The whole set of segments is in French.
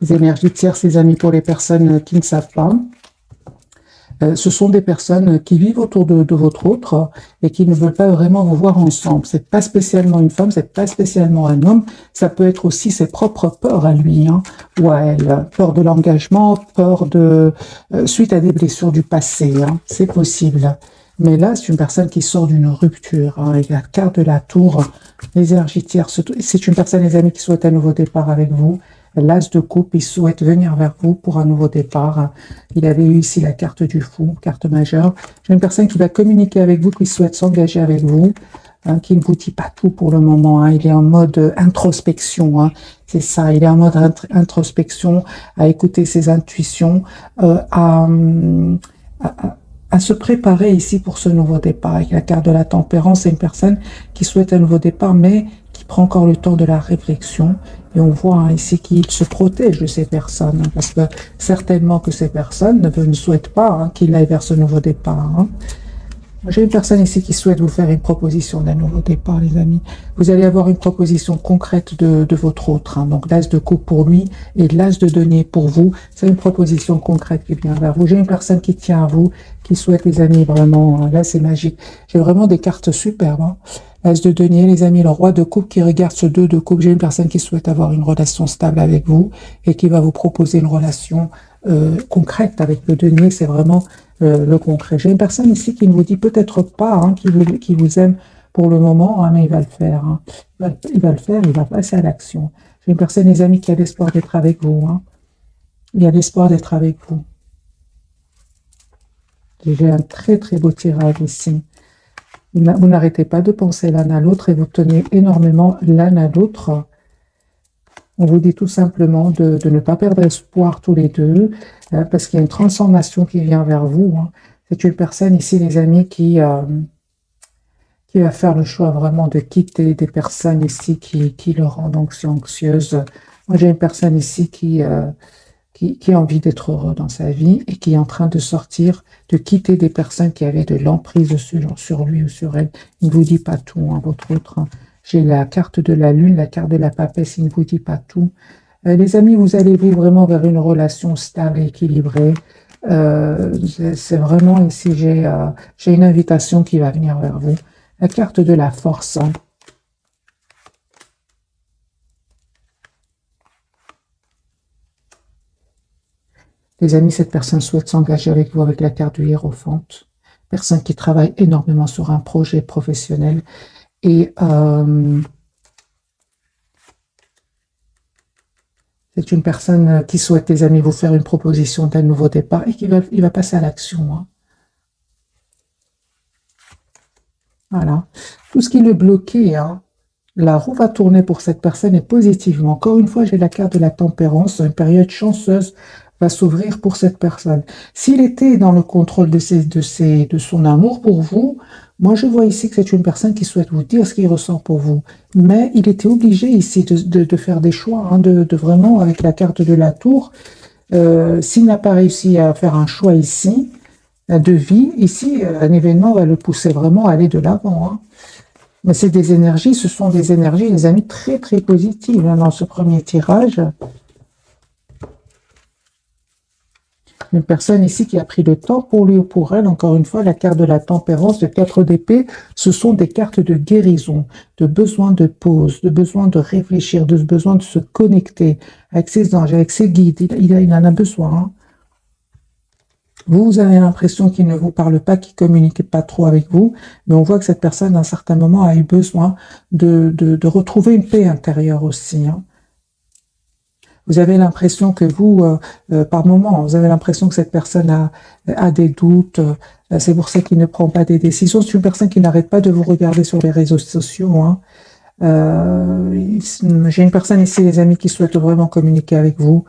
Les énergies tierces, les amis, pour les personnes qui ne savent pas. Ce sont des personnes qui vivent autour de votre autre et qui ne veulent pas vraiment vous voir ensemble. C'est pas spécialement une femme, c'est pas spécialement un homme. Ça peut être aussi ses propres peurs à lui, hein, ou à elle. Peur de l'engagement, peur de suite à des blessures du passé. Hein. C'est possible. Mais là, c'est une personne qui sort d'une rupture. Hein, avec la carte de la tour, les énergies tierces. C'est une personne, les amis, qui souhaite un nouveau départ avec vous. L'as de coupe, il souhaite venir vers vous pour un nouveau départ. Il avait eu ici la carte du fou, carte majeure. J'ai une personne qui va communiquer avec vous, qui souhaite s'engager avec vous, hein, qui ne vous dit pas tout pour le moment. Hein. Il est en mode introspection. Hein. C'est ça, il est en mode introspection, à écouter ses intuitions, à se préparer ici pour ce nouveau départ. Avec la carte de la tempérance, c'est une personne qui souhaite un nouveau départ, mais qui prend encore le temps de la réflexion. Et on voit hein, ici qu'il se protège de ces personnes, hein, parce que certainement que ces personnes ne souhaitent pas hein, qu'il aille vers ce nouveau départ. Hein. J'ai une personne ici qui souhaite vous faire une proposition d'un nouveau départ, les amis. Vous allez avoir une proposition concrète de votre autre. Hein. Donc, l'as de coupe pour lui et l'as de denier pour vous. C'est une proposition concrète qui vient vers vous. J'ai une personne qui tient à vous, qui souhaite, les amis, vraiment. Hein. Là, c'est magique. J'ai vraiment des cartes superbes. Hein. L'as de denier, les amis, le roi de coupe qui regarde ce 2 de coupe. J'ai une personne qui souhaite avoir une relation stable avec vous et qui va vous proposer une relation concrète avec le denier. C'est vraiment le concret. J'ai une personne ici qui ne vous dit peut-être pas hein, qui vous aime pour le moment, hein, mais il va le faire. Hein. Il va le faire, il va passer à l'action. J'ai une personne, les amis, qui a l'espoir d'être avec vous. Hein. Il y a l'espoir d'être avec vous. J'ai un très très beau tirage ici. Vous n'arrêtez pas de penser l'un à l'autre et vous tenez énormément l'un à l'autre. On vous dit tout simplement de ne pas perdre espoir tous les deux, parce qu'il y a une transformation qui vient vers vous. Hein. C'est une personne ici, les amis, qui va faire le choix vraiment de quitter des personnes ici qui le rendent anxieuse. Moi, j'ai une personne ici qui a envie d'être heureux dans sa vie et qui est en train de sortir, de quitter des personnes qui avaient de l'emprise sur lui ou sur elle. Il ne vous dit pas tout, hein, votre autre. Hein. J'ai la carte de la lune, la carte de la papesse, il ne vous dit pas tout. Les amis, vous allez vous vraiment vers une relation stable et équilibrée. C'est vraiment ici, j'ai une invitation qui va venir vers vous. La carte de la force. Hein. Les amis, cette personne souhaite s'engager avec vous avec la carte du hiérophante. Personne qui travaille énormément sur un projet professionnel. Et c'est une personne qui souhaite, les amis, vous faire une proposition d'un nouveau départ et il va passer à l'action. Hein. Voilà. Tout ce qui le bloquait, hein, la roue va tourner pour cette personne et positivement. Encore une fois, j'ai la carte de la tempérance. Une période chanceuse va s'ouvrir pour cette personne. S'il était dans le contrôle de son amour pour vous, moi je vois ici que c'est une personne qui souhaite vous dire ce qu'il ressent pour vous. Mais il était obligé ici de faire des choix, hein, de vraiment, avec la carte de la tour, s'il n'a pas réussi à faire un choix ici, de vie, ici, un événement va le pousser vraiment à aller de l'avant. Hein. Mais c'est des énergies, ce sont des énergies, les amis, très très positives hein, dans ce premier tirage. Une personne ici qui a pris le temps pour lui ou pour elle, encore une fois, la carte de la tempérance, de 4 d'épée, ce sont des cartes de guérison, de besoin de pause, de besoin de réfléchir, de besoin de se connecter avec ses anges, avec ses guides. Il en a besoin. Hein. Vous avez l'impression qu'il ne vous parle pas, qu'il ne communique pas trop avec vous, mais on voit que cette personne, à un certain moment, a eu besoin de retrouver une paix intérieure aussi. Hein. Vous avez l'impression que vous, par moment, vous avez l'impression que cette personne a des doutes. C'est pour ça qu'il ne prend pas des décisions. C'est une personne qui n'arrête pas de vous regarder sur les réseaux sociaux. Hein. J'ai une personne ici, les amis, qui souhaite vraiment communiquer avec vous,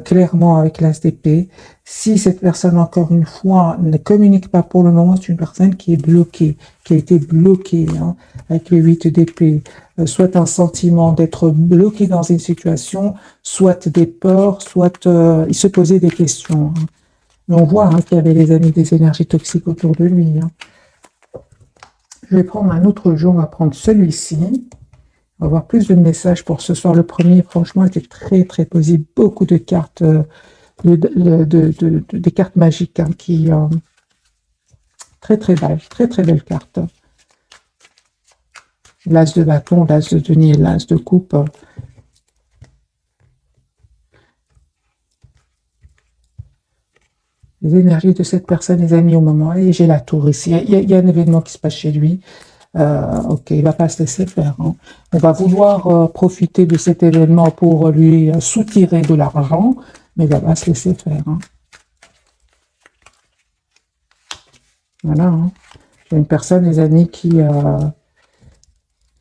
clairement avec l'as d'épée. Si cette personne, encore une fois, ne communique pas pour le moment, c'est une personne qui est bloquée, qui a été bloquée hein, avec le 8 d'épée. Soit un sentiment d'être bloqué dans une situation, soit des peurs, soit il se posait des questions. Hein. Mais on voit hein, qu'il y avait les amis des énergies toxiques autour de lui. Hein. Je vais prendre un autre jeu, on va prendre celui-ci. On va avoir plus de messages pour ce soir. Le premier, franchement, était très, très positif. Beaucoup de cartes, des cartes magiques hein, qui... très, très belles. Très, très belles cartes. L'as de bâton, l'as de denier, l'as de coupe. Les énergies de cette personne, les amis, au moment. Et j'ai la tour ici. Il y a un événement qui se passe chez lui. Ok, il va pas se laisser faire. Hein. On va vouloir profiter de cet événement pour lui soutirer de l'argent, mais il va pas se laisser faire. Hein. Voilà. Hein. J'ai une personne, les amis,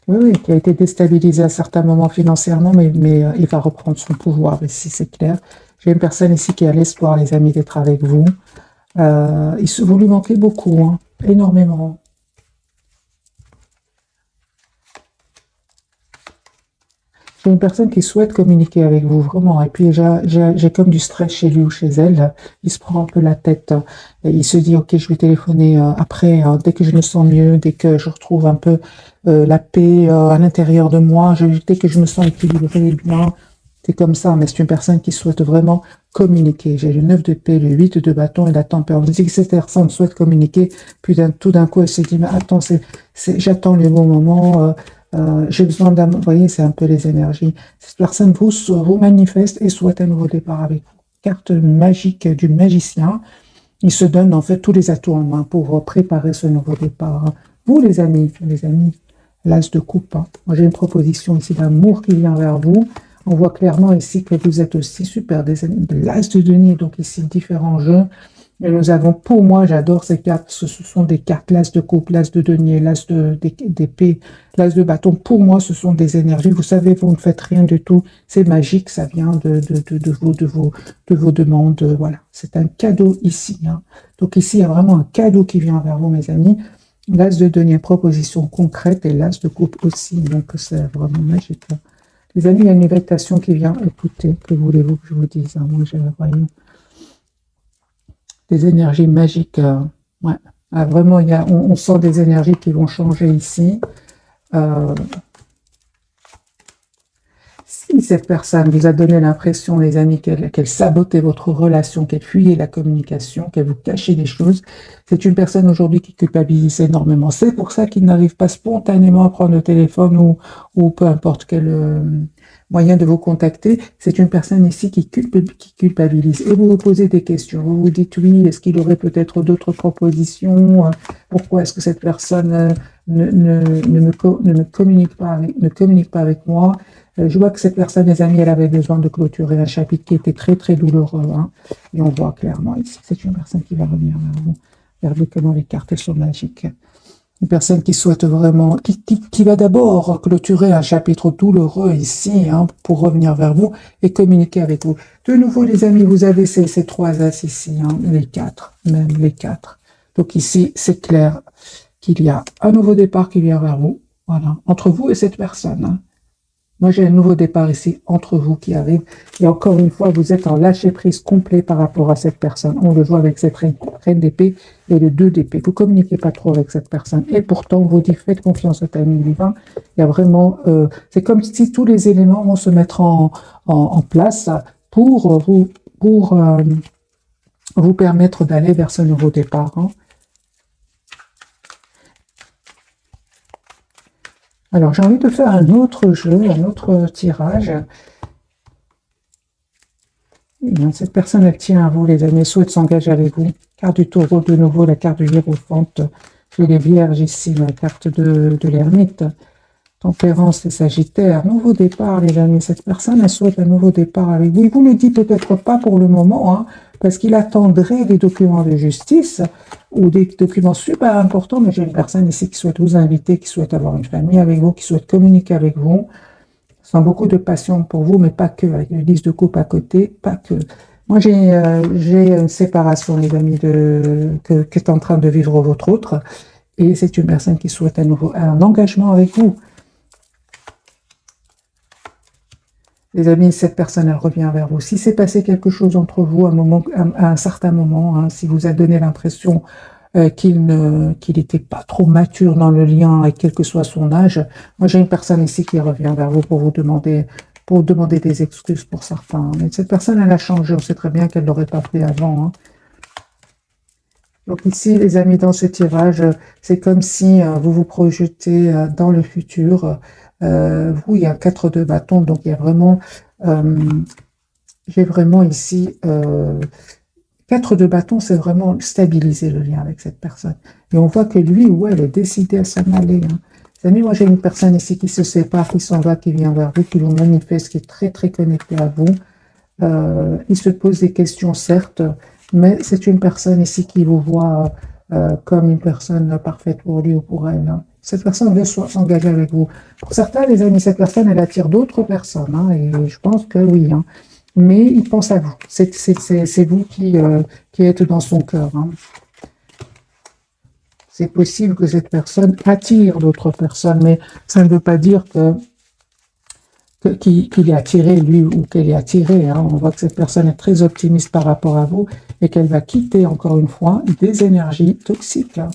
oui, qui a été déstabilisée à certains moments financièrement, mais il va reprendre son pouvoir ici, c'est clair. J'ai une personne ici qui a l'espoir, les amis, d'être avec vous. Vous lui manquez beaucoup, hein, énormément. J'ai une personne qui souhaite communiquer avec vous, vraiment. Et puis, j'ai comme du stress chez lui ou chez elle. Il se prend un peu la tête. Et il se dit, OK, je vais téléphoner après, dès que je me sens mieux, dès que je retrouve un peu la paix à l'intérieur de moi, dès que je me sens équilibré, bien. C'est comme ça, mais c'est une personne qui souhaite vraiment communiquer. J'ai le 9 de paix, le 8 de bâton et la tempère. On dit que cette personne souhaite communiquer, puis tout d'un coup, elle se dit, mais attends, j'attends le bon moment, j'ai besoin d'un... Vous voyez, c'est un peu les énergies. Cette personne vous manifeste et souhaite un nouveau départ avec vous. Carte magique du magicien. Il se donne en fait tous les atouts en main pour préparer ce nouveau départ. Vous, les amis, l'as de coupe. Hein. Moi, j'ai une proposition ici d'amour qui vient vers vous. On voit clairement ici que vous êtes aussi super des amis de l'as de denier, donc ici différents jeux. Et nous avons, pour moi, j'adore ces cartes, ce sont des cartes l'as de coupe, l'as de denier, l'as d'épée, l'as de bâton. Pour moi, ce sont des énergies. Vous savez, vous ne faites rien du tout. C'est magique, ça vient de vos demandes. Voilà, c'est un cadeau ici. Hein. Donc ici, il y a vraiment un cadeau qui vient vers vous, mes amis. L'as de denier, proposition concrète, et l'as de coupe aussi. Donc c'est vraiment magique. Hein. Les amis, il y a une invitation qui vient. Écoutez, que voulez-vous que je vous dise? Hein, moi, j'ai des énergies magiques. Ouais. Ah, vraiment, on sent des énergies qui vont changer ici. Si cette personne vous a donné l'impression, les amis, qu'elle sabotait votre relation, qu'elle fuyait la communication, qu'elle vous cachait des choses, c'est une personne aujourd'hui qui culpabilise énormément. C'est pour ça qu'il n'arrive pas spontanément à prendre le téléphone ou peu importe quel moyen de vous contacter. C'est une personne ici qui culpabilise. Et vous vous posez des questions. Vous vous dites, oui, est-ce qu'il aurait peut-être d'autres propositions? Pourquoi est-ce que cette personne ne communique pas avec moi? Je vois que cette personne, les amis, elle avait besoin de clôturer un chapitre qui était très, très douloureux. Hein, et on voit clairement ici, c'est une personne qui va revenir vers vous. Regardez comment les cartes sont magiques. Une personne qui souhaite vraiment, qui va d'abord clôturer un chapitre douloureux ici, hein, pour revenir vers vous et communiquer avec vous. De nouveau, les amis, vous avez ces trois as ici, hein, les quatre, même les quatre. Donc ici, c'est clair qu'il y a un nouveau départ qui vient vers vous, voilà, entre vous et cette personne. Hein. Moi, j'ai un nouveau départ ici entre vous qui arrive. Et encore une fois, vous êtes en lâcher-prise complet par rapport à cette personne. On le voit avec cette reine d'épée et le 2 d'épée. Vous communiquez pas trop avec cette personne. Et pourtant, vous dites, faites confiance au timing divin. Il y a vraiment... c'est comme si tous les éléments vont se mettre en place pour vous permettre d'aller vers ce nouveau départ. Hein. Alors, j'ai envie de faire un autre jeu, un autre tirage. Et bien, cette personne, elle tient à vous, les amis, souhaite s'engager avec vous. Carte du taureau, de nouveau, la carte du hiérophante. J'ai les vierges ici, la carte de l'ermite. Tempérance et Sagittaire. Nouveau départ, les amis. Cette personne, elle souhaite un nouveau départ avec vous. Il vous le dit peut-être pas pour le moment, hein, parce qu'il attendrait des documents de justice ou des documents super importants, mais j'ai une personne ici qui souhaite vous inviter, qui souhaite avoir une famille avec vous, qui souhaite communiquer avec vous, sans beaucoup de passion pour vous, mais pas que, avec une liste de coupe à côté, pas que. Moi, j'ai une séparation, les amis, qu'est en train de vivre votre autre, et c'est une personne qui souhaite un engagement avec vous. Les amis, cette personne, elle revient vers vous. Si c'est passé quelque chose entre vous à un certain moment, hein, si vous a donné l'impression qu'il n'était pas trop mature dans le lien, et quel que soit son âge. Moi, j'ai une personne ici qui revient vers vous pour vous demander des excuses pour certains. Mais cette personne, elle a changé. On sait très bien qu'elle ne l'aurait pas fait avant, hein. Donc ici, les amis, dans ce tirage, c'est comme si vous vous projetez dans le futur. Vous, il y a 4 de bâton, donc il y a vraiment, j'ai vraiment ici 4 de bâton, c'est vraiment stabiliser le lien avec cette personne. Et on voit que lui ou elle est décidé à s'en aller, hein. Les amis, moi j'ai une personne ici qui se sépare, qui s'en va, qui vient vers vous, qui vous manifeste, qui est très très connecté à vous. Il se pose des questions, certes, mais c'est une personne ici qui vous voit comme une personne parfaite pour lui ou pour elle, hein. Cette personne veut s'engager avec vous. Pour certains, les amis, cette personne, elle attire d'autres personnes, hein, et je pense que oui, hein. Mais il pense à vous. C'est vous qui êtes dans son cœur, hein. C'est possible que cette personne attire d'autres personnes, mais ça ne veut pas dire qu'il est attiré, lui, ou qu'elle est attirée, hein. On voit que cette personne est très optimiste par rapport à vous et qu'elle va quitter, encore une fois, des énergies toxiques, hein.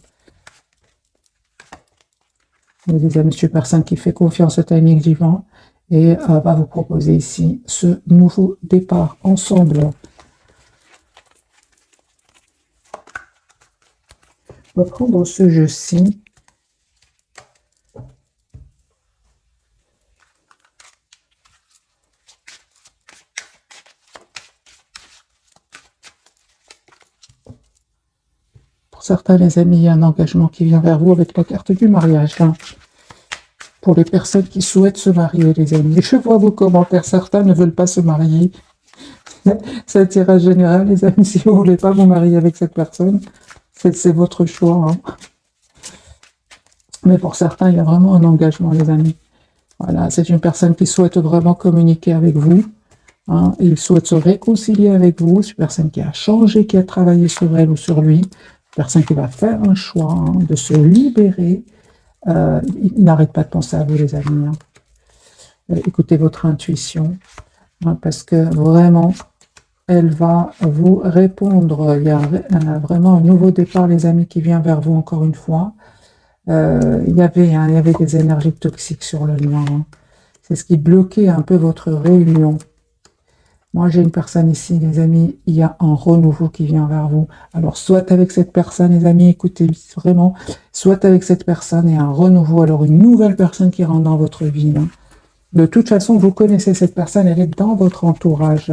Vous avez une personne qui fait confiance au timing divin et va vous proposer ici ce nouveau départ ensemble. On va prendre ce jeu-ci. Pour certains, les amis, il y a un engagement qui vient vers vous avec la carte du mariage, hein. Pour les personnes qui souhaitent se marier, les amis. Je vois vos commentaires, certains ne veulent pas se marier. C'est un tirage général, les amis. Si vous ne voulez pas vous marier avec cette personne, c'est votre choix, hein. Mais pour certains, il y a vraiment un engagement, les amis. Voilà, c'est une personne qui souhaite vraiment communiquer avec vous, hein. Il souhaite se réconcilier avec vous. C'est une personne qui a changé, qui a travaillé sur elle ou sur lui. Une personne qui va faire un choix, hein, de se libérer. Il n'arrête pas de penser à vous, les amis, hein. Écoutez votre intuition, hein, parce que vraiment, elle va vous répondre. Il y a vraiment un nouveau départ, les amis, qui vient vers vous encore une fois. Il y avait des énergies toxiques sur le lien, hein. C'est ce qui bloquait un peu votre réunion. Moi, j'ai une personne ici, les amis, il y a un renouveau qui vient vers vous. Alors, soit avec cette personne, les amis, écoutez vraiment, soit avec cette personne et un renouveau, alors une nouvelle personne qui rentre dans votre vie, hein. De toute façon, vous connaissez cette personne, elle est dans votre entourage.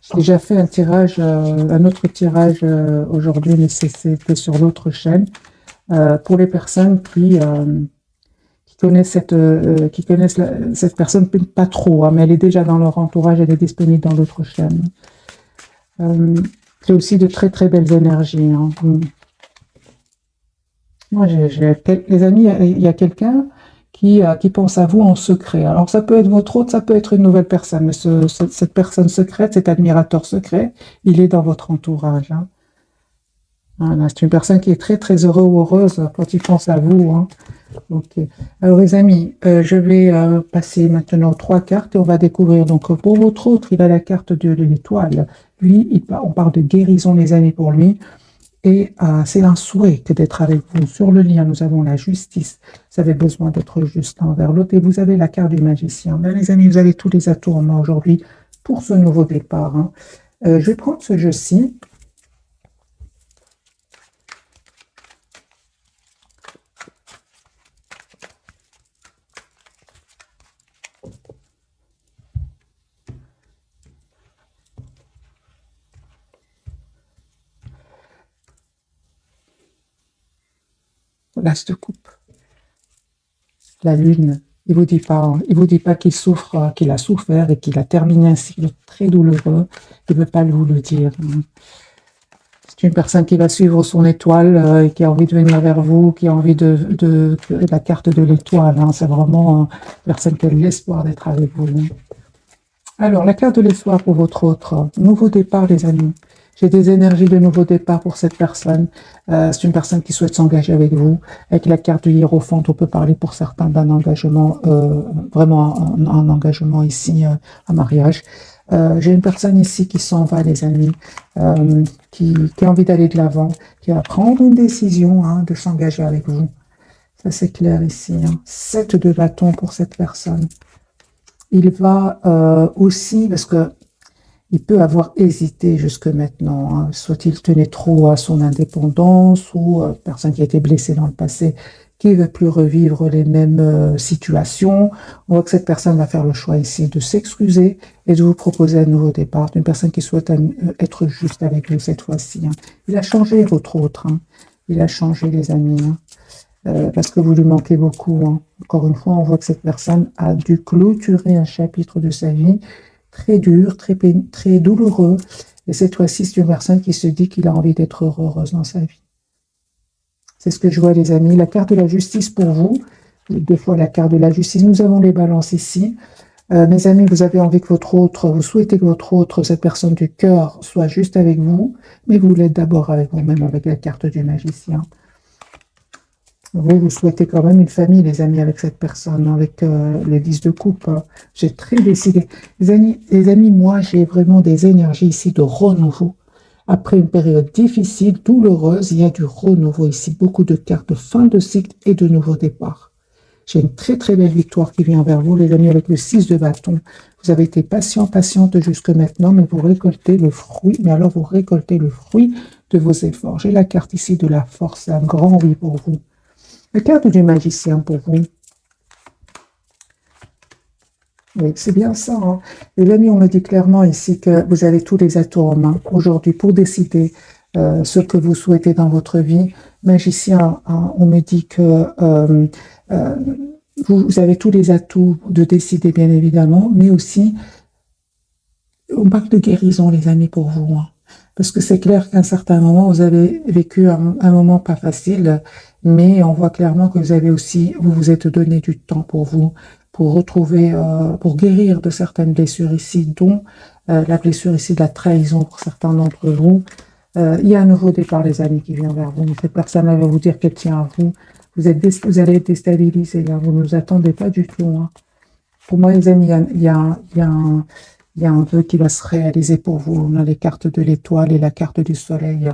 J'ai déjà fait un tirage, un autre tirage aujourd'hui, mais c'était sur l'autre chaîne. Pour les personnes qui connaissent cette personne, pas trop, hein, mais elle est déjà dans leur entourage, elle est disponible dans l'autre chaîne. C'est aussi de très très belles énergies, hein. Moi, les amis, il y a quelqu'un qui pense à vous en secret. Alors, ça peut être votre hôte, ça peut être une nouvelle personne, mais cette personne secrète, cet admirateur secret, il est dans votre entourage, hein. Voilà, c'est une personne qui est très très heureux ou heureuse quand il pense à vous, hein. Ok. Alors les amis, je vais passer maintenant 3 cartes et on va découvrir. Donc pour votre autre, il a la carte de l'étoile. Lui, on parle de guérison, les amis, pour lui. Et c'est un souhait que d'être avec vous. Sur le lien, nous avons la justice. Vous avez besoin d'être juste envers l'autre. Et vous avez la carte du magicien. Bien, les amis, vous avez tous les atouts en main aujourd'hui pour ce nouveau départ, hein. Je vais prendre ce jeu-ci. L'as de coupe. La lune. Il vous dit pas qu'il souffre, qu'il a souffert et qu'il a terminé un cycle très douloureux. Il ne veut pas vous le dire. C'est une personne qui va suivre son étoile et qui a envie de venir vers vous, qui a envie de la carte de l'étoile, hein. C'est vraiment une personne qui a l'espoir d'être avec vous, hein. Alors, la carte de l'espoir pour votre autre. Nouveau départ, les amis. J'ai des énergies de nouveau départ pour cette personne. C'est une personne qui souhaite s'engager avec vous. Avec la carte du hiérophante, on peut parler pour certains d'un engagement, vraiment un engagement ici, un mariage. J'ai une personne ici qui s'en va, les amis. qui a envie d'aller de l'avant, qui va prendre une décision de s'engager avec vous. Ça, c'est clair ici. 7 de bâton pour cette personne. Il va aussi, parce que il peut avoir hésité jusque maintenant, soit il tenait trop à son indépendance, ou personne qui a été blessée dans le passé, qui ne veut plus revivre les mêmes situations. On voit que cette personne va faire le choix ici de s'excuser et de vous proposer un nouveau départ, d'une personne qui souhaite être juste avec vous cette fois-ci. Il a changé votre autre, il a changé les amis, parce que vous lui manquez beaucoup. Encore une fois, on voit que cette personne a dû clôturer un chapitre de sa vie très dur, très douloureux. Et cette fois-ci, c'est une personne qui se dit qu'il a envie d'être heureuse dans sa vie. C'est ce que je vois, les amis. La carte de la justice pour vous, 2 fois la carte de la justice. Nous avons les balances ici. Mes amis, vous avez envie que votre autre, vous souhaitez que votre autre, cette personne du cœur, soit juste avec vous, mais vous l'êtes d'abord avec vous-même, avec la carte du magicien. Vous souhaitez quand même une famille, les amis, avec cette personne, avec les 10 de coupe. J'ai très décidé. Les amis, moi, j'ai vraiment des énergies ici de renouveau. Après une période difficile, douloureuse, il y a du renouveau ici. Beaucoup de cartes de fin de cycle et de nouveau départ. J'ai une très très belle victoire qui vient vers vous, les amis, avec le 6 de bâton. Vous avez été patiente jusque maintenant, mais vous récoltez le fruit. Mais alors, vous récoltez le fruit de vos efforts. J'ai la carte ici de la force, un grand oui pour vous. La carte du magicien pour vous. Oui, c'est bien ça. Les amis, on me dit clairement ici que vous avez tous les atouts en main aujourd'hui pour décider ce que vous souhaitez dans votre vie. Magicien, on me dit que vous avez tous les atouts de décider, bien évidemment, mais aussi, on parle de guérison, les amis, pour vous. Parce que c'est clair qu'à un certain moment, vous avez vécu un moment pas facile, mais on voit clairement que vous vous êtes donné du temps pour vous, pour retrouver, pour guérir de certaines blessures ici, dont la blessure ici de la trahison pour certains d'entre vous. Il y a un nouveau départ, les amis, qui vient vers vous. Cette personne va vous dire qu'elle tient à vous. Vous allez être déstabilisés, vous ne nous attendez pas du tout. Pour moi, les amis, il y a un vœu qui va se réaliser pour vous. On a les cartes de l'étoile et la carte du soleil.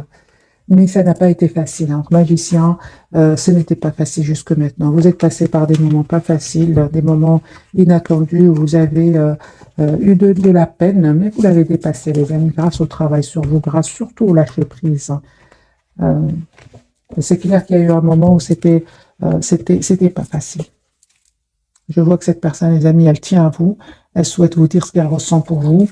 Mais ça n'a pas été facile. Magicien, ce n'était pas facile jusque maintenant. Vous êtes passé par des moments pas faciles, des moments inattendus où vous avez eu de la peine, mais vous l'avez dépassé, les amis, grâce au travail sur vous, grâce surtout au lâcher prise. C'est clair qu'il y a eu un moment où c'était pas facile. Je vois que cette personne, les amis, elle tient à vous. Elle souhaite vous dire ce qu'elle ressent pour vous.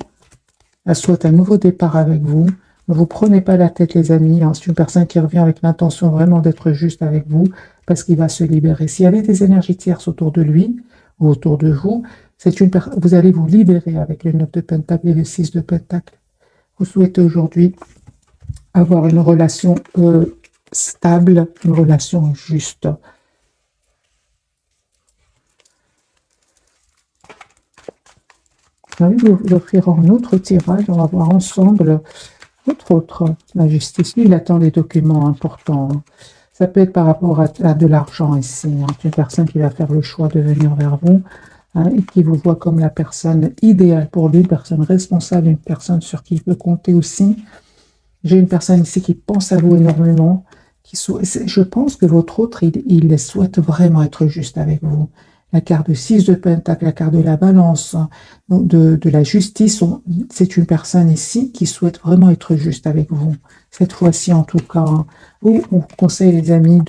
Elle souhaite un nouveau départ avec vous. Ne vous prenez pas la tête, les amis. C'est une personne qui revient avec l'intention vraiment d'être juste avec vous parce qu'il va se libérer. S'il y avait des énergies tierces autour de lui ou autour de vous, vous allez vous libérer avec le 9 de Pentacle et le 6 de Pentacle. Vous souhaitez aujourd'hui avoir une relation stable, une relation juste. Je vais vous offrir un autre tirage. On va voir ensemble votre autre, la justice. Lui, il attend des documents importants. Ça peut être par rapport à de l'argent ici. C'est une personne qui va faire le choix de venir vers vous et qui vous voit comme la personne idéale pour lui, une personne responsable, une personne sur qui il peut compter aussi. J'ai une personne ici qui pense à vous énormément. Je pense que votre autre, il souhaite vraiment être juste avec vous. La carte de 6 de Pentacle, la carte de la balance, de la justice, c'est une personne ici qui souhaite vraiment être juste avec vous. Cette fois-ci, en tout cas, on vous conseille, les amis,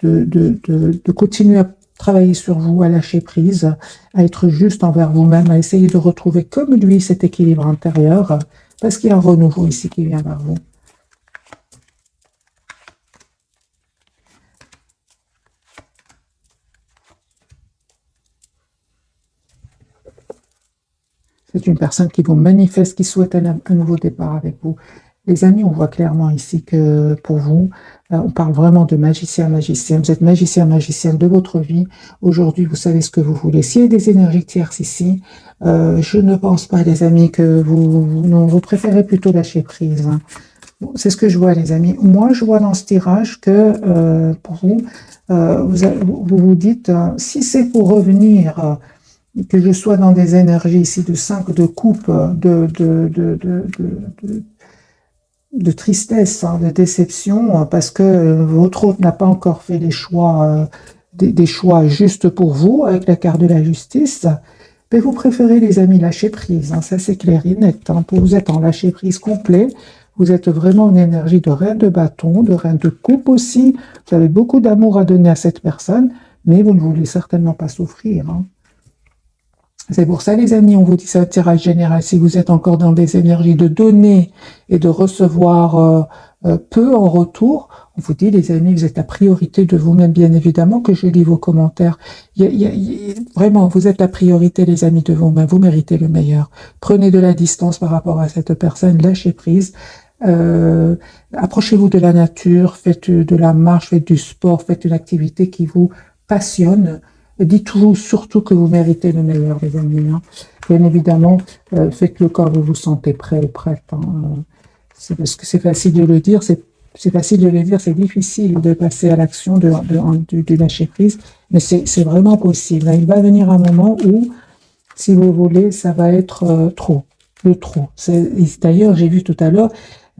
de continuer à travailler sur vous, à lâcher prise, à être juste envers vous-même, à essayer de retrouver comme lui cet équilibre intérieur, parce qu'il y a un renouveau ici qui vient vers vous. C'est une personne qui vous manifeste, qui souhaite un nouveau départ avec vous. Les amis, on voit clairement ici que pour vous, on parle vraiment de magicien, magicienne. Vous êtes magicien, magicienne de votre vie. Aujourd'hui, vous savez ce que vous voulez. S'il y a des énergies tierces ici, je ne pense pas, les amis, que vous préférez plutôt lâcher prise. Bon, c'est ce que je vois, les amis. Moi, je vois dans ce tirage que pour vous, vous dites, si c'est pour revenir... que je sois dans des énergies ici de 5 de coupe, de tristesse, hein, de déception, parce que votre hôte n'a pas encore fait les choix, des choix justes pour vous, avec la carte de la justice. Mais vous préférez, les amis, lâcher prise, hein, ça c'est clair et net. Hein, vous êtes en lâcher prise complet. Vous êtes vraiment en énergie de reine de bâton, de reine de coupe aussi. Vous avez beaucoup d'amour à donner à cette personne, mais vous ne voulez certainement pas souffrir. Hein. C'est pour ça, les amis, on vous dit, c'est un tirage général. Si vous êtes encore dans des énergies de donner et de recevoir peu en retour, on vous dit, les amis, vous êtes la priorité de vous-même, bien évidemment, que je lis vos commentaires. Vraiment, vous êtes la priorité, les amis, de vous-même. Vous méritez le meilleur. Prenez de la distance par rapport à cette personne, lâchez prise. Approchez-vous de la nature, faites de la marche, faites du sport, faites une activité qui vous passionne. Dites-vous surtout que vous méritez le meilleur, les amis. Hein. Bien évidemment, faites-le quand vous vous sentez prêt ou prête. Hein. C'est parce que c'est facile de le dire, c'est facile de le dire, c'est difficile de passer à l'action de lâcher prise, mais c'est vraiment possible. Il va venir un moment où, si vous voulez, ça va être trop, le trop. D'ailleurs, j'ai vu tout à l'heure,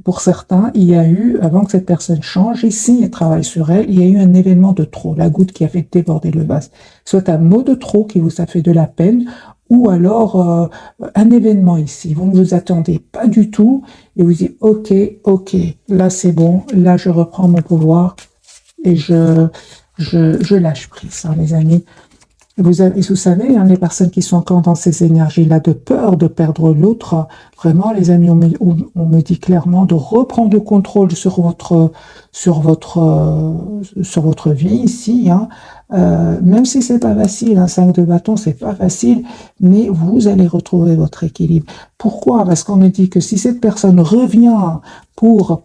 pour certains, il y a eu, avant que cette personne change, ici, et travaille sur elle, il y a eu un événement de trop, la goutte qui a fait déborder le vase. Soit un mot de trop qui vous a fait de la peine, ou alors un événement ici. Vous ne vous attendez pas du tout, et vous dites, ok, là c'est bon, là je reprends mon pouvoir, et je lâche prise, hein, les amis. Vous savez, hein, les personnes qui sont encore dans ces énergies-là de peur de perdre l'autre, vraiment, les amis, on me dit clairement de reprendre le contrôle sur votre vie ici. Hein. Même si c'est pas facile, un 5 de bâton, c'est pas facile, mais vous allez retrouver votre équilibre. Pourquoi? Parce qu'on me dit que si cette personne revient pour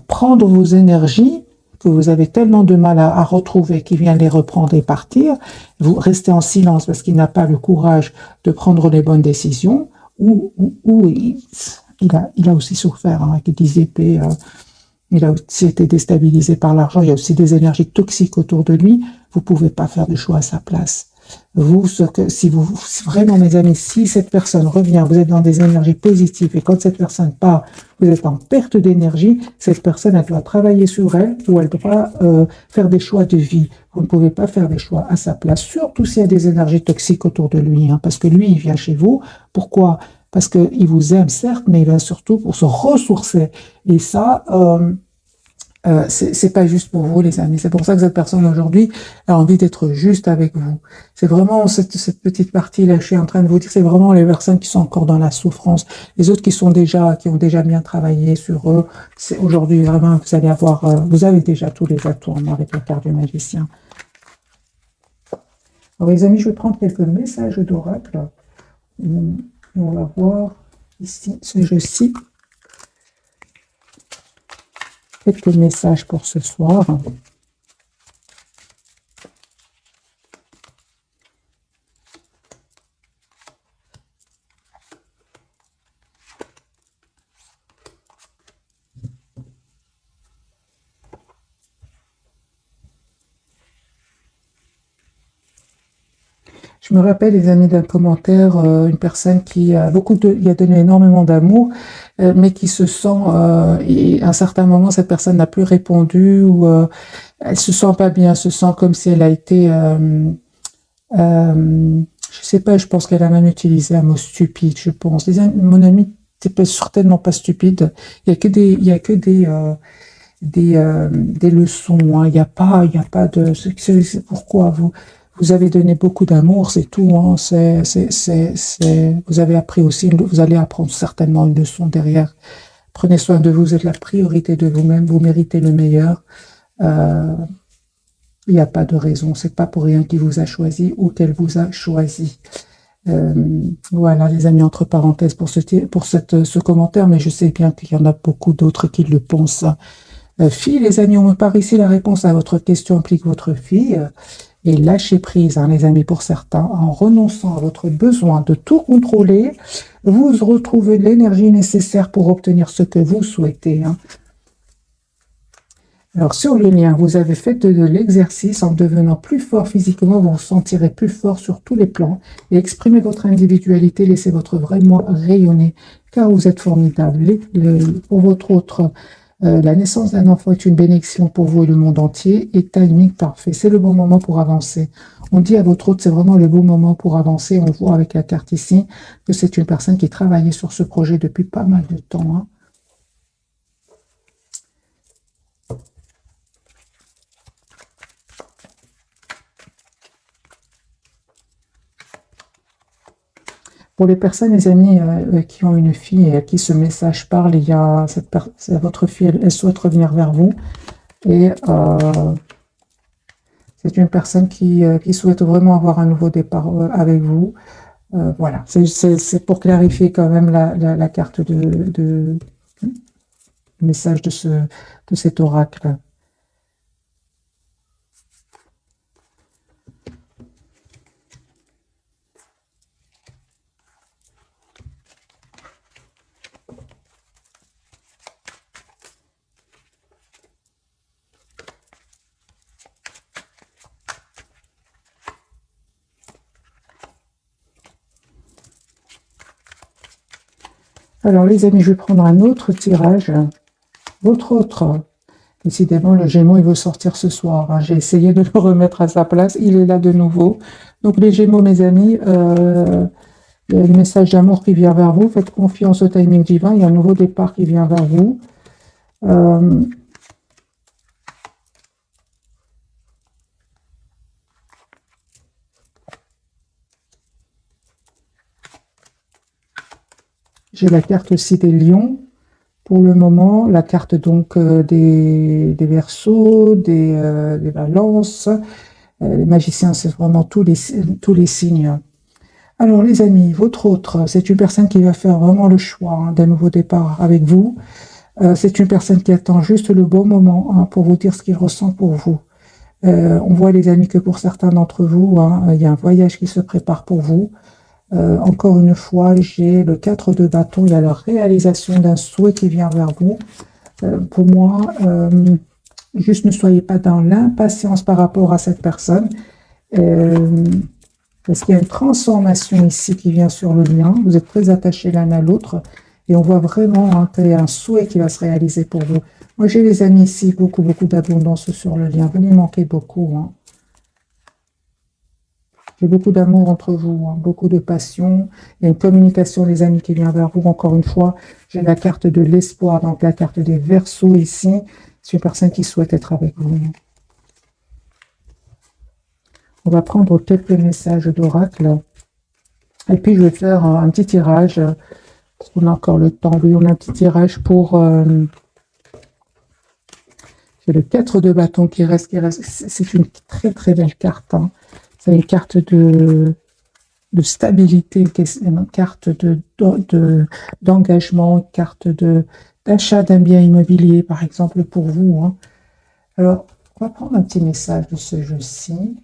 prendre vos énergies, que vous avez tellement de mal à retrouver, qu'il vient les reprendre et partir, vous restez en silence parce qu'il n'a pas le courage de prendre les bonnes décisions, ou il a aussi souffert, hein, avec 10 épées, il a aussi été déstabilisé par l'argent, il y a aussi des énergies toxiques autour de lui, vous ne pouvez pas faire de choix à sa place. Vraiment, mes amis, si cette personne revient, vous êtes dans des énergies positives, et quand cette personne part, vous êtes en perte d'énergie, cette personne, elle doit travailler sur elle, ou elle doit faire des choix de vie. Vous ne pouvez pas faire des choix à sa place, surtout s'il y a des énergies toxiques autour de lui, hein, parce que lui, il vient chez vous. Pourquoi? Parce qu'il vous aime, certes, mais il vient surtout pour se ressourcer. Et ça, c'est pas juste pour vous, les amis. C'est pour ça que cette personne aujourd'hui a envie d'être juste avec vous. C'est vraiment cette petite partie-là, je suis en train de vous dire, c'est vraiment les personnes qui sont encore dans la souffrance. Les autres qui ont déjà bien travaillé sur eux. C'est aujourd'hui vraiment, vous avez déjà tous les atouts avec la carte du magicien. Alors, les amis, je vais prendre quelques messages d'oracle. On va voir ici ce jeu-ci. Quelques messages pour ce soir. Je me rappelle, les amis, d'un commentaire, une personne qui a il a donné énormément d'amour, mais qui se sent, et à un certain moment, cette personne n'a plus répondu, ou elle se sent pas bien, elle se sent comme si elle a été, je sais pas, je pense qu'elle a même utilisé un mot stupide, je pense. Mon ami, t'es certainement pas stupide. Il y a que des leçons, hein. Il y a pas de, c'est pourquoi vous avez donné beaucoup d'amour, c'est tout, hein. Vous avez appris aussi, vous allez apprendre certainement une leçon derrière. Prenez soin de vous, vous êtes la priorité de vous-même, vous méritez le meilleur. Il n'y a pas de raison, c'est pas pour rien qu'il vous a choisi ou qu'elle vous a choisi. Voilà, les amis, entre parenthèses pour ce commentaire, mais je sais bien qu'il y en a beaucoup d'autres qui le pensent. Fille, les amis, on me parle ici, la réponse à votre question implique votre fille. Et lâchez prise, hein, les amis, pour certains, en renonçant à votre besoin de tout contrôler, vous retrouvez l'énergie nécessaire pour obtenir ce que vous souhaitez. Hein. Alors, sur le lien, vous avez fait de l'exercice en devenant plus fort physiquement, vous vous sentirez plus fort sur tous les plans et exprimez votre individualité, laissez votre vrai moi rayonner. car vous êtes formidable. Pour votre autre, la naissance d'un enfant est une bénédiction pour vous et le monde entier, et timing parfait. C'est le bon moment pour avancer. On dit à votre autre, c'est vraiment le bon moment pour avancer. On voit avec la carte ici que c'est une personne qui travaillait sur ce projet depuis pas mal de temps, hein. Pour les personnes, les amis, qui ont une fille et à qui ce message parle, il y a votre fille, elle souhaite revenir vers vous. Et c'est une personne qui souhaite vraiment avoir un nouveau départ avec vous. Voilà, c'est pour clarifier quand même la carte de message de cet oracle. Alors les amis, je vais prendre un autre tirage. Votre autre, décidément le Gémeaux, il veut sortir ce soir, hein. J'ai essayé de le remettre à sa place, il est là de nouveau. Donc les Gémeaux, mes amis, il y a le message d'amour qui vient vers vous. Faites confiance au timing divin. Il y a un nouveau départ qui vient vers vous. J'ai la carte aussi des lions. Pour le moment, la carte donc des Verseaux, des Balances. Les magiciens, c'est vraiment tous les signes. Alors les amis, votre autre, c'est une personne qui va faire vraiment le choix, hein, d'un nouveau départ avec vous. C'est une personne qui attend juste le bon moment, hein, pour vous dire ce qu'il ressent pour vous. On voit les amis que pour certains d'entre vous, hein, il y a un voyage qui se prépare pour vous. Encore une fois, j'ai le 4 de bâton, il y a la réalisation d'un souhait qui vient vers vous. Pour moi, juste ne soyez pas dans l'impatience par rapport à cette personne. Parce qu'il y a une transformation ici qui vient sur le lien. Vous êtes très attachés l'un à l'autre. Et on voit vraiment, hein, qu'il y a un souhait qui va se réaliser pour vous. Moi, j'ai les amis ici, beaucoup d'abondance sur le lien. Vous m'y manquez beaucoup, hein. J'ai beaucoup d'amour entre vous, hein, beaucoup de passion. Il y a une communication des amis qui vient vers vous. Encore une fois, j'ai la carte de l'espoir, donc la carte des Verseaux ici. C'est une personne qui souhaite être avec vous. On va prendre quelques messages d'oracle. Et puis, je vais faire un petit tirage. Parce qu'on a encore le temps. Oui, on a un petit tirage pour... j'ai le 4 de bâton qui reste. C'est une très belle carte, hein. C'est une carte de stabilité, une carte d'engagement, une carte d'achat d'un bien immobilier, par exemple, pour vous, hein. Alors, on va prendre un petit message de ce jeu-ci.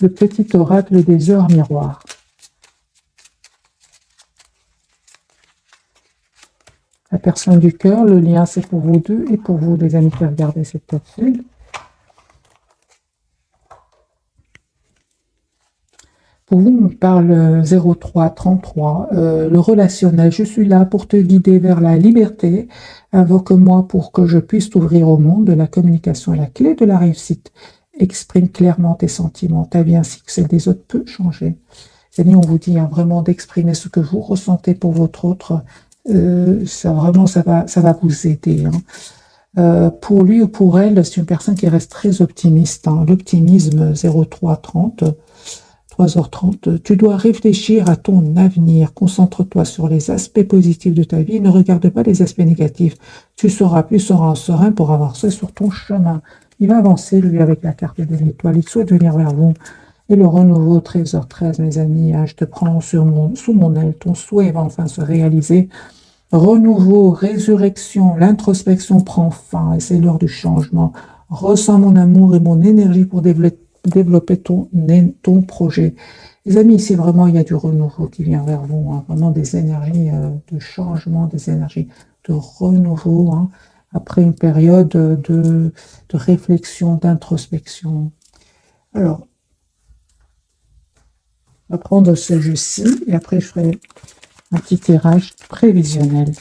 Le petit oracle des heures miroirs. La personne du cœur, le lien c'est pour vous deux et pour vous les amis qui regardez cette capsule. Pour vous, on parle 0333, le relationnel. Je suis là pour te guider vers la liberté. Invoque-moi pour que je puisse t'ouvrir au monde. La communication est la clé de la réussite. Exprime clairement tes sentiments. Ta vie ainsi que celle des autres peut changer. C'est-à-dire, on vous dit, hein, vraiment d'exprimer ce que vous ressentez pour votre autre. Ça va vous aider, hein. Pour lui ou pour elle, c'est une personne qui reste très optimiste, hein. L'optimisme 0330, 3h30. Tu dois réfléchir à ton avenir. Concentre-toi sur les aspects positifs de ta vie. Ne regarde pas les aspects négatifs. Tu seras plus serein pour avancer sur ton chemin. Il va avancer, lui, avec la carte de l'étoile. Il souhaite venir vers vous. Et le renouveau 13h13, mes amis, hein, je te prends sous mon aile. Ton souhait va enfin se réaliser. Renouveau, résurrection, l'introspection prend fin et c'est l'heure du changement. Ressens mon amour et mon énergie pour développer ton projet. Les amis, ici vraiment il y a du renouveau qui vient vers vous, hein, vraiment des énergies de changement, des énergies de renouveau, hein, après une période de réflexion, d'introspection. Alors, On va prendre ce jeu-ci et après je ferai un petit tirage prévisionnel.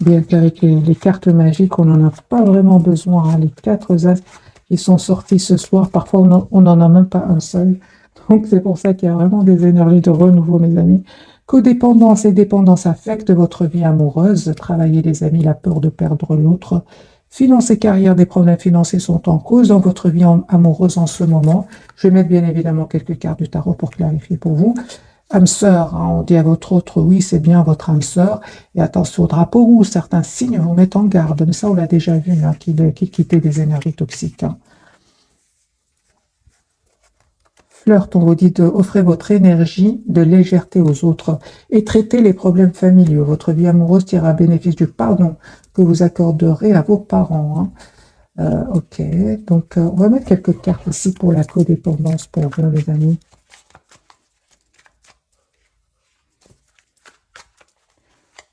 Bien qu'avec les cartes magiques, on n'en a pas vraiment besoin. Hein. Les 4 as qui sont sortis ce soir, parfois on n'en a même pas un seul. Donc c'est pour ça qu'il y a vraiment des énergies de renouveau, mes amis. Codépendance et dépendance affectent votre vie amoureuse. Travaillez, les amis, la peur de perdre l'autre. Finances et carrière, des problèmes financiers sont en cause dans votre vie amoureuse en ce moment. Je vais mettre bien évidemment quelques cartes du tarot pour clarifier pour vous. Âme sœur, hein, on dit à votre autre, oui, c'est bien votre âme sœur. Et attention au drapeau rouge, certains signes vous mettent en garde. Mais ça, on l'a déjà vu, hein, qui quittait des énergies toxiques. Hein. Flirt, on vous dit d'offrir votre énergie de légèreté aux autres et traiter les problèmes familiaux. Votre vie amoureuse tire à bénéfice du pardon que vous accorderez à vos parents. Hein. Ok, donc on va mettre quelques cartes ici pour la codépendance pour vous, les amis.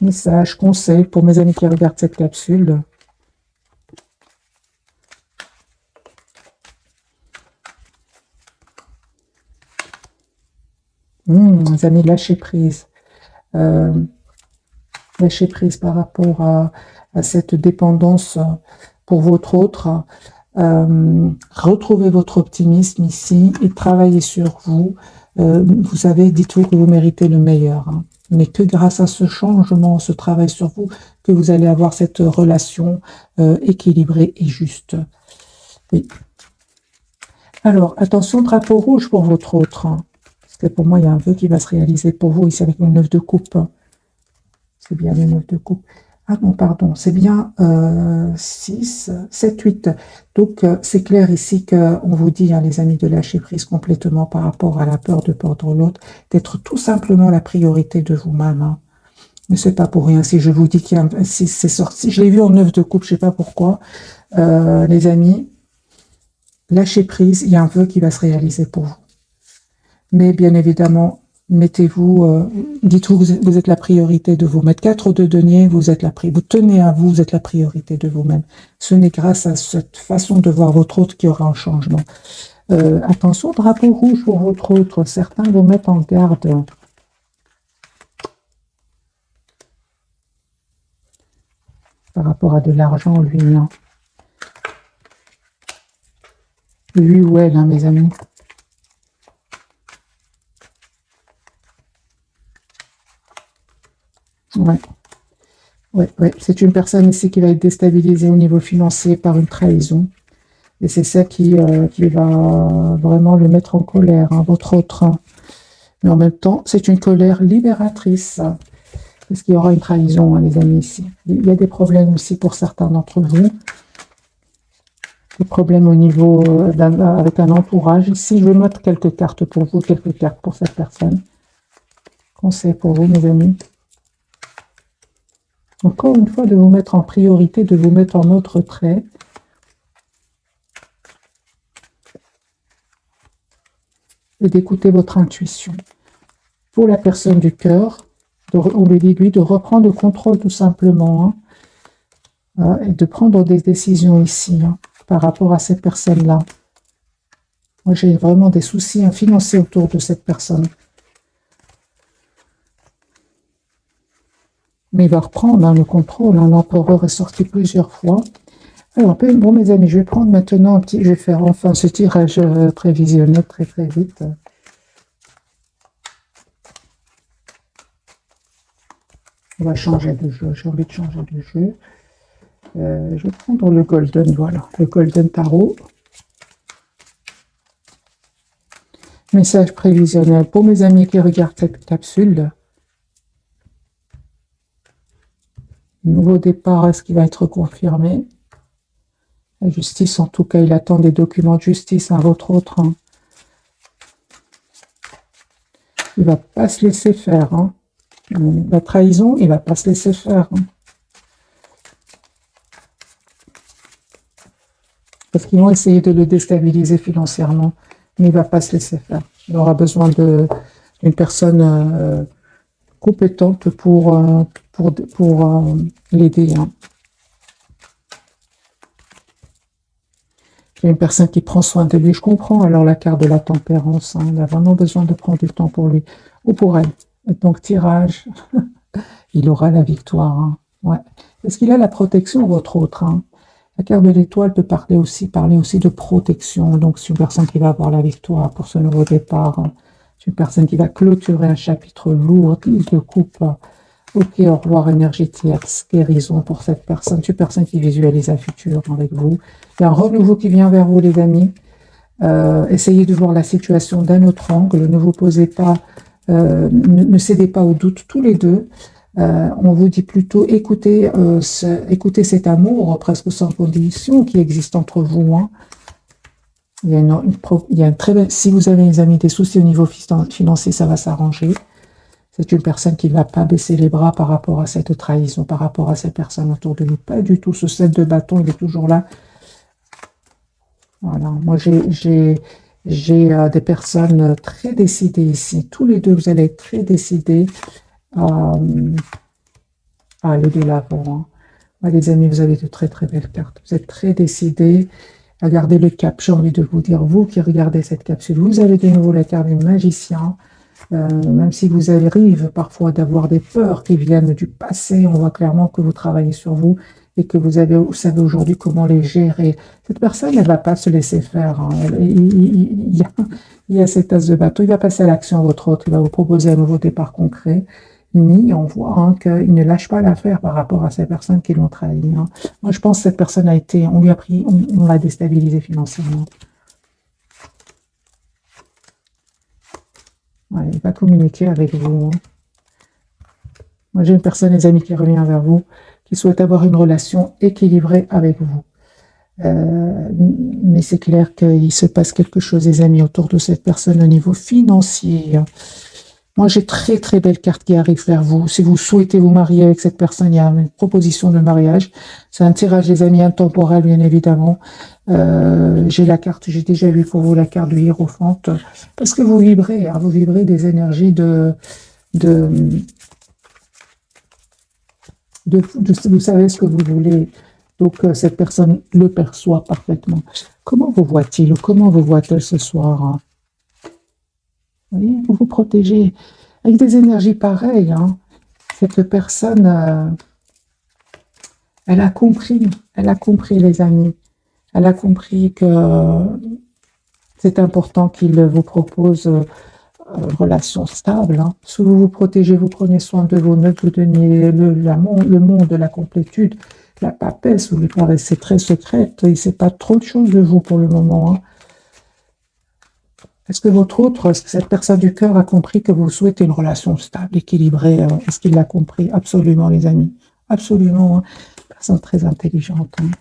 Message, conseil pour mes amis qui regardent cette capsule. Les amis, lâchez prise. Lâchez prise par rapport à cette dépendance pour votre autre. Retrouvez votre optimisme ici et travaillez sur vous. Vous savez, dites-vous que vous méritez le meilleur. Hein. Ce n'est que grâce à ce changement, ce travail sur vous, que vous allez avoir cette relation équilibrée et juste. Oui. Alors, attention, drapeau rouge pour votre autre. Hein. Parce que pour moi, il y a un vœu qui va se réaliser pour vous ici avec le 9 de coupe. C'est bien le 9 de coupe. Ah non, pardon, c'est bien 6, 7, 8. Donc, c'est clair ici qu'on vous dit, hein, les amis, de lâcher prise complètement par rapport à la peur de perdre l'autre, d'être tout simplement la priorité de vous-même. Hein. Mais c'est pas pour rien. Si je vous dis qu'il y a si c'est sorti, je l'ai vu en 9 de coupe, je sais pas pourquoi. Les amis, lâchez prise, il y a un vœu qui va se réaliser pour vous. Mais bien évidemment, mettez-vous, dites-vous que vous êtes la priorité de vous-même. 4 de denier, vous êtes vous tenez à vous, vous êtes la priorité de vous-même. Ce n'est grâce à cette façon de voir votre autre qu'il y aura un changement. Attention, drapeau rouge pour votre autre. Certains vous mettent en garde. Par rapport à de l'argent, lui, hein. Lui ou elle, hein, mes amis. Ouais. Ouais. C'est une personne ici qui va être déstabilisée au niveau financier par une trahison. Et c'est ça qui va vraiment le mettre en colère, hein, votre autre. Hein. Mais en même temps, c'est une colère libératrice. Parce qu'il y aura une trahison, hein, les amis, ici. Il y a des problèmes aussi pour certains d'entre vous. Des problèmes au niveau avec un entourage. Ici, je vais mettre quelques cartes pour vous, quelques cartes pour cette personne. Conseil pour vous, mes amis. Encore une fois, de vous mettre en priorité, de vous mettre en mode retrait. Et d'écouter votre intuition. Pour la personne du cœur, on lui dit, lui, de reprendre le contrôle tout simplement. Hein, et de prendre des décisions ici, hein, par rapport à cette personne-là. Moi, j'ai vraiment des soucis financiers autour de cette personne. Mais il va reprendre, hein, le contrôle. Hein, l'empereur est sorti plusieurs fois. Alors, bon, mes amis, je vais prendre maintenant je vais faire enfin ce tirage prévisionnel très très vite. On va changer de jeu. J'ai envie de changer de jeu. Je vais prendre le Golden, voilà, le Golden Tarot. Message prévisionnel pour mes amis qui regardent cette capsule. Nouveau départ, est-ce qu'il va être confirmé? La justice, en tout cas, il attend des documents de justice à votre autre. Hein. Il ne va pas se laisser faire. Hein. La trahison, il ne va pas se laisser faire. Hein. Parce qu'ils vont essayer de le déstabiliser financièrement, mais il ne va pas se laisser faire. Il aura besoin d'une personne compétente pour l'aider. Hein. J'ai une personne qui prend soin de lui. Je comprends alors la carte de la tempérance. Hein. Il a vraiment besoin de prendre du temps pour lui ou pour elle. Donc, tirage, il aura la victoire. Hein. Ouais. Est-ce qu'il a la protection, votre autre hein? La carte de l'étoile peut parler aussi de protection. Donc, c'est une personne qui va avoir la victoire pour ce nouveau départ. Hein. C'est une personne qui va clôturer un chapitre lourd, de coupe. Ok, au revoir énergétique, guérison pour cette personne. C'est une personne qui visualise un futur avec vous. Il y a un renouveau qui vient vers vous, les amis. Essayez de voir la situation d'un autre angle. Ne vous posez pas, ne cédez pas au doute tous les deux. On vous dit plutôt écoutez, écoutez cet amour presque sans condition qui existe entre vous. Hein. Il y a si vous avez, les amis, des soucis au niveau financier, ça va s'arranger. C'est une personne qui ne va pas baisser les bras par rapport à cette trahison, par rapport à cette personne autour de nous. Pas du tout. Ce 7 de bâton, il est toujours là. Voilà. Moi, j'ai des personnes très décidées ici. Tous les deux, vous allez être très décidés à aller de l'avant. Hein. Les amis, vous avez de très très belles cartes. Vous êtes très décidés à garder le cap. J'ai envie de vous dire, vous qui regardez cette capsule, vous avez de nouveau la carte du magicien. Même si vous arrivez parfois d'avoir des peurs qui viennent du passé, on voit clairement que vous travaillez sur vous et que vous savez aujourd'hui comment les gérer. Cette personne, elle ne va pas se laisser faire. Hein. Il y a cet as de bateau, il va passer à l'action, votre autre, il va vous proposer un nouveau départ concret. Ni on voit hein, qu'il ne lâche pas l'affaire par rapport à ces personnes qui l'ont trahi. Hein. Moi, je pense que cette personne a été, on lui a pris, on l'a déstabilisé financièrement. Ouais, il va communiquer avec vous. Hein. Moi, j'ai une personne, les amis, qui revient vers vous, qui souhaite avoir une relation équilibrée avec vous. Mais c'est clair qu'il se passe quelque chose, les amis, autour de cette personne au niveau financier. Moi, j'ai très, très belles cartes qui arrivent vers vous. Si vous souhaitez vous marier avec cette personne, il y a une proposition de mariage. C'est un tirage, les amis, intemporel, bien évidemment. J'ai déjà vu pour vous la carte du Hiérophante. Parce que vous vibrez, hein, vous vibrez des énergies vous savez ce que vous voulez. Donc, cette personne le perçoit parfaitement. Comment vous voit-il ou comment vous voit-elle ce soir hein? Vous voyez, vous vous protégez avec des énergies pareilles. Hein. Cette personne, elle a compris, les amis. Elle a compris que c'est important qu'il vous propose une relation stable. Hein. Si vous vous protégez, vous prenez soin de vous, ne vous donniez le monde de la complétude, la papesse, vous lui paraissez très secrète, il ne sait pas trop de choses de vous pour le moment. Hein. Est-ce que cette personne du cœur a compris que vous souhaitez une relation stable, équilibrée? Est-ce qu'il l'a compris? Absolument, les amis. Absolument. Hein. Personne très intelligente. Hein.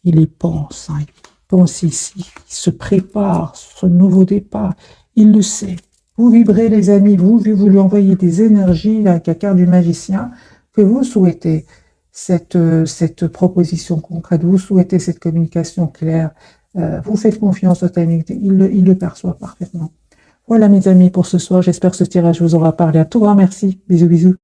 Il y pense. Hein. Il pense ici. Il se prépare ce nouveau départ. Il le sait. Vous vibrez, les amis. Vous lui envoyez des énergies avec la carte du magicien que vous souhaitez cette proposition concrète. Vous souhaitez cette communication claire. Vous faites confiance au timing, il le perçoit parfaitement. Voilà mes amis pour ce soir, j'espère que ce tirage vous aura parlé. À tout grand merci, bisous bisous.